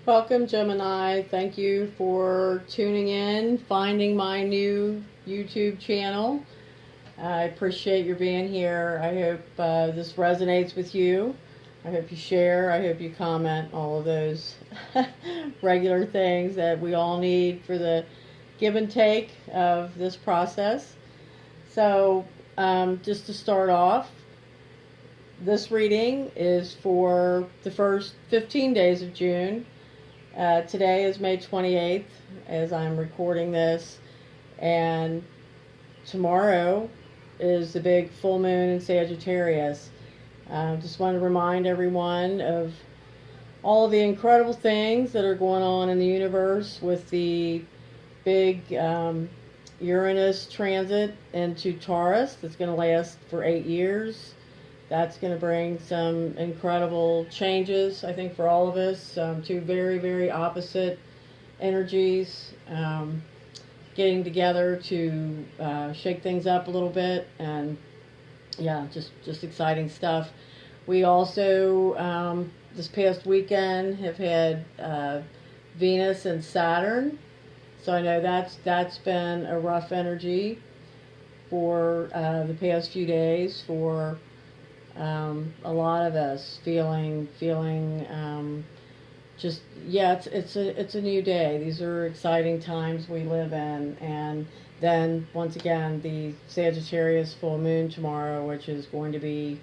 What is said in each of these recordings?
Welcome, Gemini. Thank you for tuning in, finding my new YouTube channel. I appreciate your being here. I hope this resonates with you. I hope you share. I hope you comment. All of those regular things that we all need for the give and take of this process. So, just to start off, this reading is for the first 15 days of June. Today is May 28th as I'm recording this, and tomorrow is the big full moon in Sagittarius. Just want to remind everyone of all of the incredible things that are going on in the universe with the big Uranus transit into Taurus that's going to last for 8 years. That's going to bring some incredible changes, I think, for all of us. Two very, very opposite energies getting together to shake things up a little bit. And yeah, just exciting stuff. We also, this past weekend, have had Venus and Saturn. So I know that's been a rough energy for the past few days for a lot of us feeling just, yeah, it's a new day. These are exciting times we live in. And then once again, the Sagittarius full moon tomorrow, which is going to be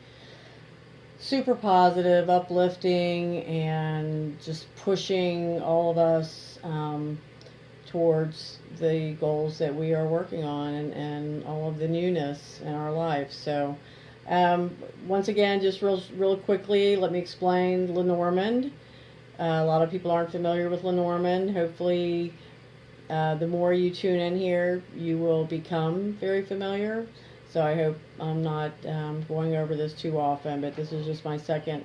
super positive, uplifting, and just pushing all of us towards the goals that we are working on, and all of the newness in our life. So once again, just real quickly, let me explain LeNormand. A lot of people aren't familiar with LeNormand. Hopefully, the more you tune in here, you will become very familiar. So I hope I'm not going over this too often, but this is just my second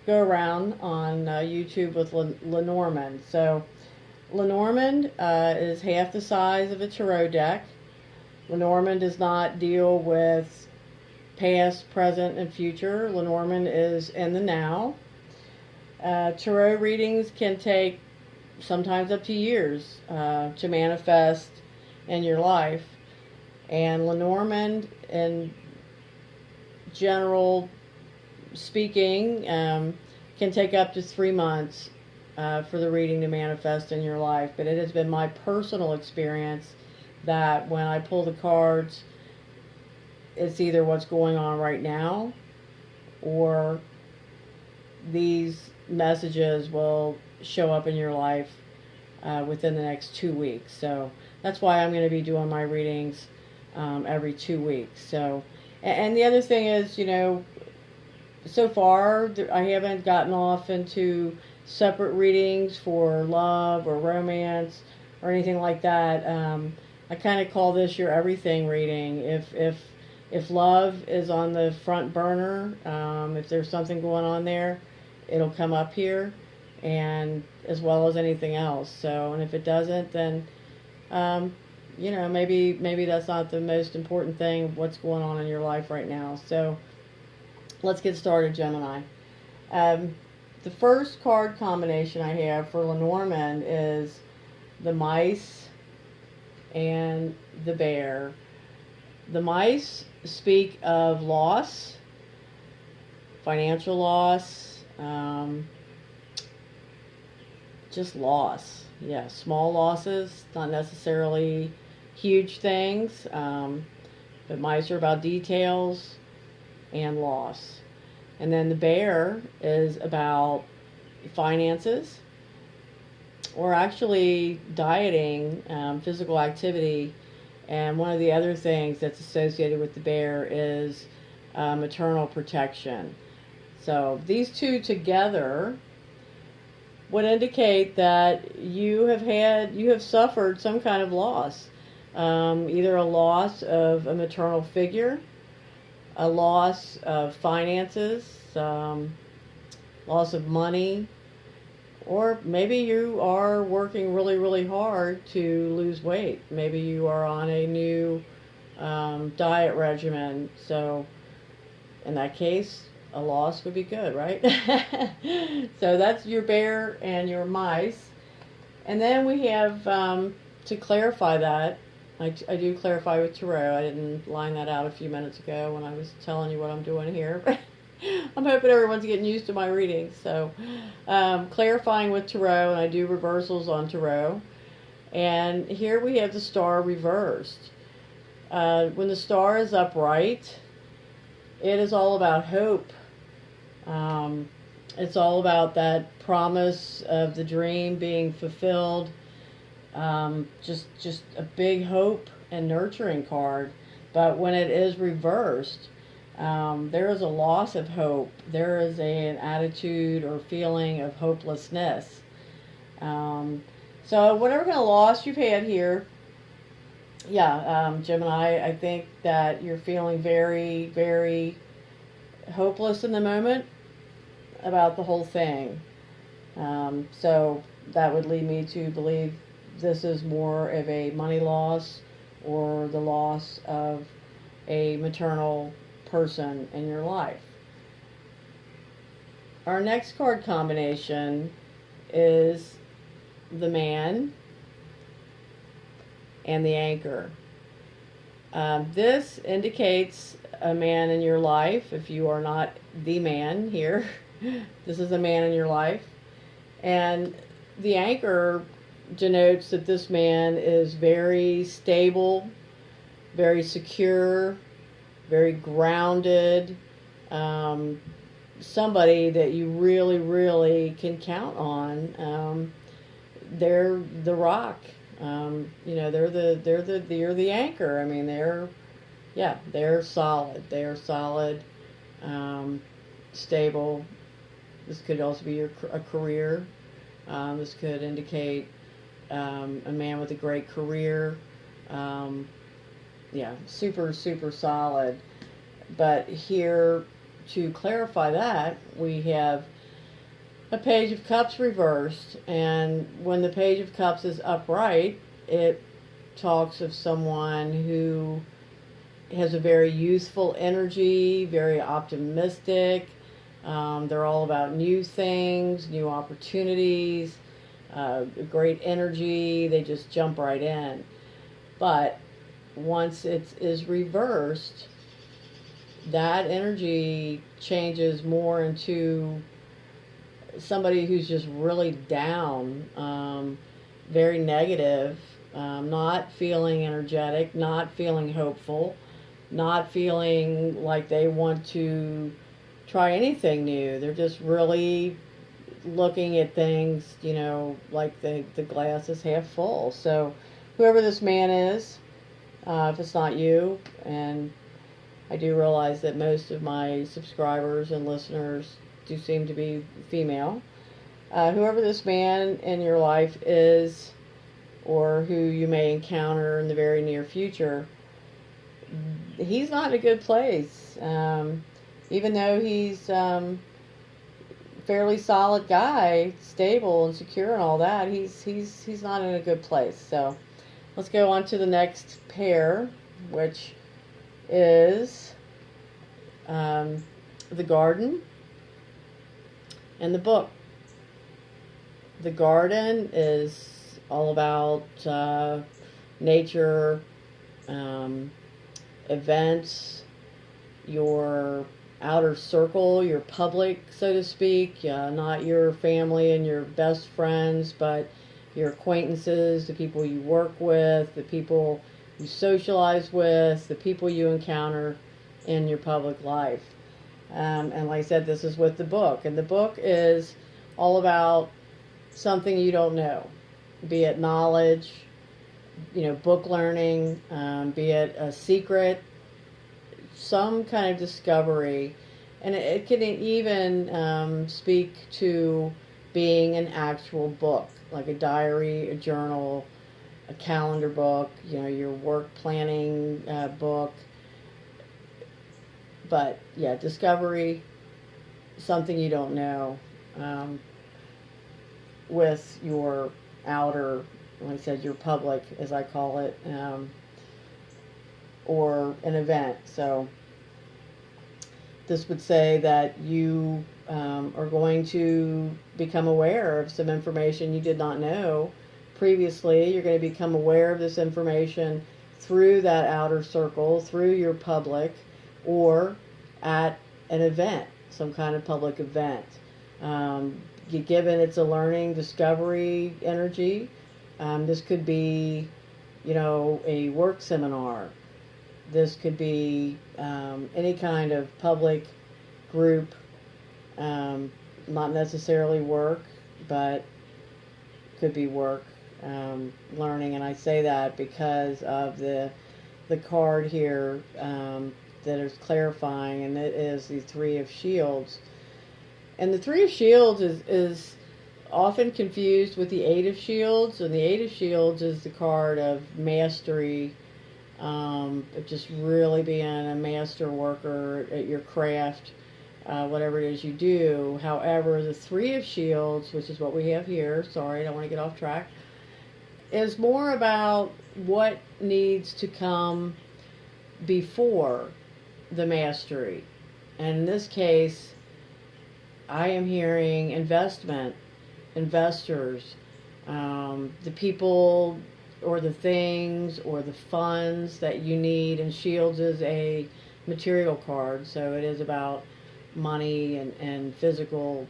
go around on YouTube with LeNormand. So LeNormand is half the size of a tarot deck. LeNormand does not deal with past, present, and future. LeNormand is in the now. Tarot readings can take sometimes up to years to manifest in your life. And LeNormand, in general speaking, can take up to 3 months for the reading to manifest in your life. But it has been my personal experience that when I pull the cards, it's either what's going on right now, or these messages will show up in your life within the next 2 weeks. So that's why I'm going to be doing my readings every 2 weeks. So, and the other thing is, so far I haven't gotten off into separate readings for love or romance or anything like that. I kind of call this your everything reading. If love is on the front burner, if there's something going on there, it'll come up here, and as well as anything else. So, and if it doesn't, then, maybe that's not the most important thing, what's going on in your life right now. So, let's get started, Gemini. The first card combination I have for LeNormand is the mice and the bear. The mice speak of loss, financial loss, just loss. Yeah, small losses, not necessarily huge things, but mice are about details and loss. And then the bear is about finances, or actually dieting, physical activity. And one of the other things that's associated with the bear is maternal protection. So these two together would indicate that you have suffered some kind of loss. Either a loss of a maternal figure, a loss of finances, loss of money, or maybe you are working really, really hard to lose weight. Maybe you are on a new diet regimen. So in that case, a loss would be good, right? So that's your bear and your mice. And then we have, to clarify that, I do clarify with tarot. I didn't line that out a few minutes ago when I was telling you what I'm doing here. I'm hoping everyone's getting used to my readings. So, clarifying with tarot, and I do reversals on tarot. And here we have the star reversed. When the star is upright, it is all about hope. It's all about that promise of the dream being fulfilled. Just a big hope and nurturing card. But when it is reversed, there is a loss of hope. There is an attitude or feeling of hopelessness. So whatever kind of loss you've had here, Gemini, I think that you're feeling very, very hopeless in the moment about the whole thing. So that would lead me to believe this is more of a money loss or the loss of a maternal person in your life. Our next card combination is the Man and the Anchor. This indicates a man in your life. If you are not the man here, this is a man in your life. And the Anchor denotes that this man is very stable, very secure, very grounded, somebody that you really, really can count on. They're the rock. They're the anchor. I mean, they're solid. They're solid, stable. This could also be a career. This could indicate a man with a great career. Super, super solid. But here, to clarify that, we have a Page of Cups reversed, and when the Page of Cups is upright, it talks of someone who has a very youthful energy, very optimistic. They're all about new things, new opportunities, great energy. They just jump right in. But once it is reversed, that energy changes more into somebody who's just really down, very negative, not feeling energetic, not feeling hopeful, not feeling like they want to try anything new. They're just really looking at things, like the glass is half full. So whoever this man is, if it's not you, and I do realize that most of my subscribers and listeners do seem to be female. Whoever this man in your life is, or who you may encounter in the very near future, he's not in a good place. Even though he's fairly solid guy, stable and secure and all that, he's not in a good place. So let's go on to the next pair, which is the Garden and the Book. The Garden is all about nature, events, your outer circle, your public, so to speak, not your family and your best friends, but your acquaintances, the people you work with, the people you socialize with, the people you encounter in your public life. And like I said, this is with the book. And the book is all about something you don't know, be it knowledge, book learning, be it a secret, some kind of discovery. And it can even speak to being an actual book, like a diary, a journal, a calendar book, your work planning book. But yeah, discovery, something you don't know, with your outer, like I said, your public, as I call it, or an event. So this would say that you are going to become aware of some information you did not know previously. You're going to become aware of this information through that outer circle, through your public, or at an event, some kind of public event. Given it's a learning discovery energy, this could be, a work seminar. This could be any kind of public group, not necessarily work, but could be work, learning. And I say that because of the card here that is clarifying, and it is the Three of Shields. And the Three of Shields is often confused with the Eight of Shields, and the Eight of Shields is the card of mastery, of just really being a master worker at your craft, whatever it is you do. However, the Three of Shields, which is what we have here, sorry, I don't want to get off track, is more about what needs to come before the mastery. And in this case, I am hearing investment, investors, the people or the things or the funds that you need. And Shields is a material card, so it is about money and physical,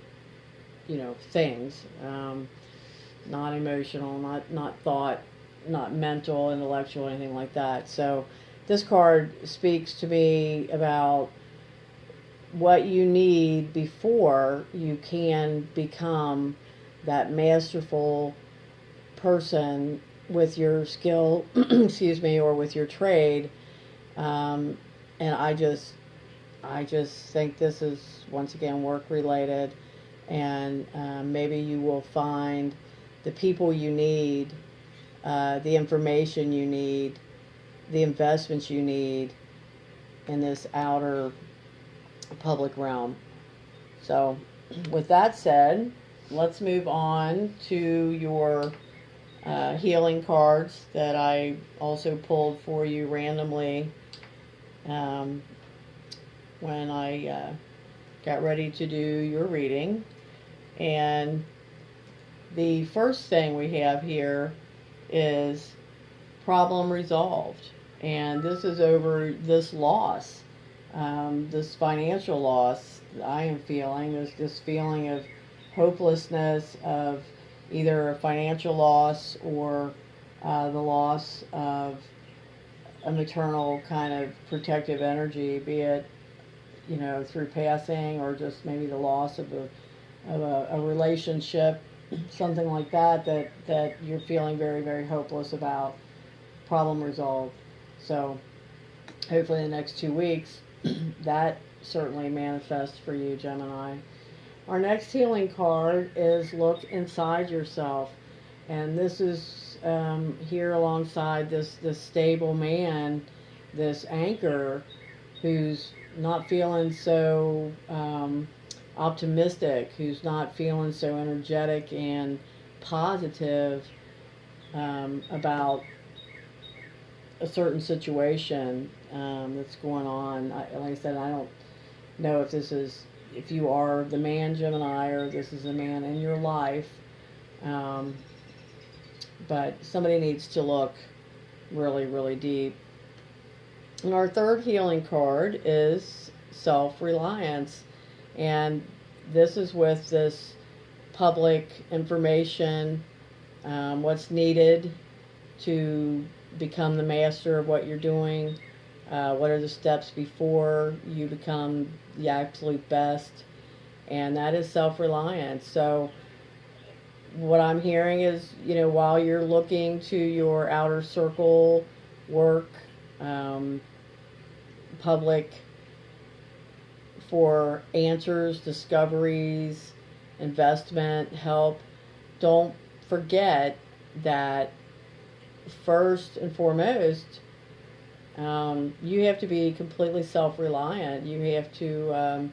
things, not emotional, not thought, not mental, intellectual, anything like that. So this card speaks to me about what you need before you can become that masterful person with your skill, excuse me, or with your trade. And I just think this is, once again, work related, and maybe you will find the people you need, the information you need, the investments you need in this outer public realm. So with that said, let's move on to your healing cards that I also pulled for you randomly when I got ready to do your reading. And the first thing we have here is problem resolved, and this is over this loss, this financial loss I am feeling. There's this feeling of hopelessness, of either a financial loss or the loss of a maternal kind of protective energy, be it through passing, or just maybe the loss of a relationship, something like that you're feeling very, very hopeless about. Problem resolved. So hopefully in the next 2 weeks that certainly manifests for you, Gemini. Our next healing card is Look Inside Yourself, and this is here alongside this stable man, this anchor, who's not feeling so optimistic, who's not feeling so energetic and positive about a certain situation that's going on. Like I said, I don't know if you are the man, Gemini, or this is a man in your life, but somebody needs to look really, really deep. And our third healing card is Self-Reliance, and this is with this public information, what's needed to become the master of what you're doing, what are the steps before you become the absolute best, and that is self-reliance. So what I'm hearing is, while you're looking to your outer circle, work, public, for answers, discoveries, investment, help, don't forget that first and foremost, you have to be completely self-reliant. You have to,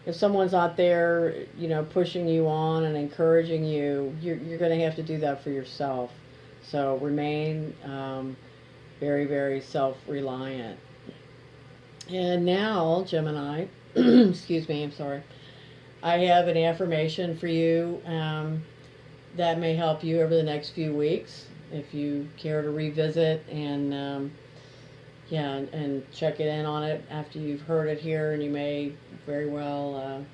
if someone's out there, pushing you on and encouraging you, you're going to have to do that for yourself. So remain very, very self-reliant. And now, Gemini, excuse me, I'm sorry. I have an affirmation for you that may help you over the next few weeks if you care to revisit and yeah, and check it in on it after you've heard it here, and you may very well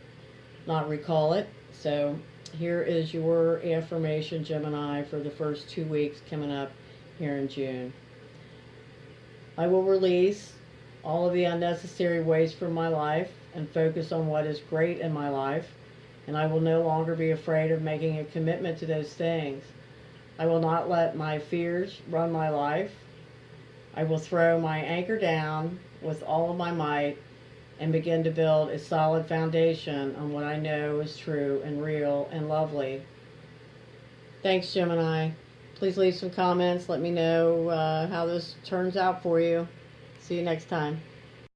not recall it. So here is your affirmation, Gemini, for the first 2 weeks coming up here in June. I will release all of the unnecessary waste from my life and focus on what is great in my life, and I will no longer be afraid of making a commitment to those things. I will not let my fears run my life. I will throw my anchor down with all of my might and begin to build a solid foundation on what I know is true and real and lovely. Thanks, Gemini. Please leave some comments. Let me know how this turns out for you. See you next time.